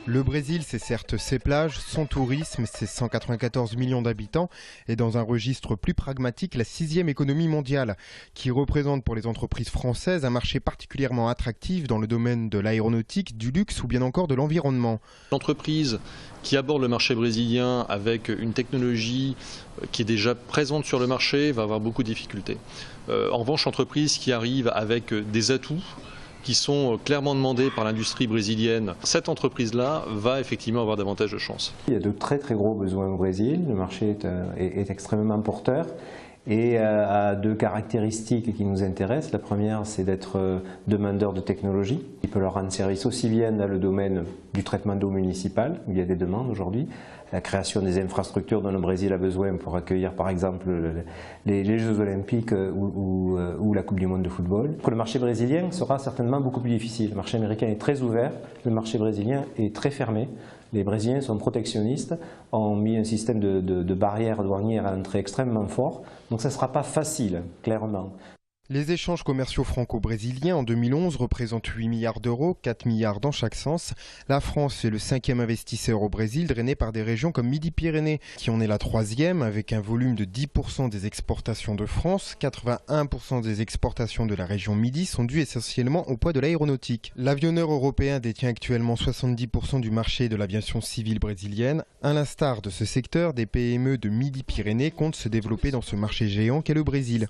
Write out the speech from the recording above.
Le Brésil, c'est certes ses plages, son tourisme, ses 194 millions d'habitants, et dans un registre plus pragmatique, la 6e économie mondiale, qui représente pour les entreprises françaises un marché particulièrement attractif dans le domaine de l'aéronautique, du luxe ou bien encore de l'environnement. L'entreprise qui aborde le marché brésilien avec une technologie qui est déjà présente sur le marché va avoir beaucoup de difficultés. En revanche, l'entreprise qui arrive avec des atouts qui sont clairement demandés par l'industrie brésilienne, cette entreprise-là va effectivement avoir davantage de chances. Il y a de très gros besoins au Brésil, le marché est extrêmement porteur et a deux caractéristiques qui nous intéressent. La première, c'est d'être demandeur de technologie. Il peut leur rendre service aussi bien dans le domaine du traitement d'eau municipal, où il y a des demandes aujourd'hui, la création des infrastructures dont le Brésil a besoin pour accueillir par exemple les Jeux Olympiques ou la Coupe du Monde de football. Le marché brésilien sera certainement beaucoup plus difficile. Le marché américain est très ouvert, le marché brésilien est très fermé. Les Brésiliens sont protectionnistes, ont mis un système de barrières douanières à l'entrée extrêmement fort, donc ça ne sera pas facile, clairement. Les échanges commerciaux franco-brésiliens en 2011 représentent 8 milliards d'euros, 4 milliards dans chaque sens. La France est le 5e investisseur au Brésil, drainé par des régions comme Midi-Pyrénées, qui en est la 3e, avec un volume de 10% des exportations de France. 81% des exportations de la région Midi sont dues essentiellement au poids de l'aéronautique. L'avionneur européen détient actuellement 70% du marché de l'aviation civile brésilienne. À l'instar de ce secteur, des PME de Midi-Pyrénées comptent se développer dans ce marché géant qu'est le Brésil.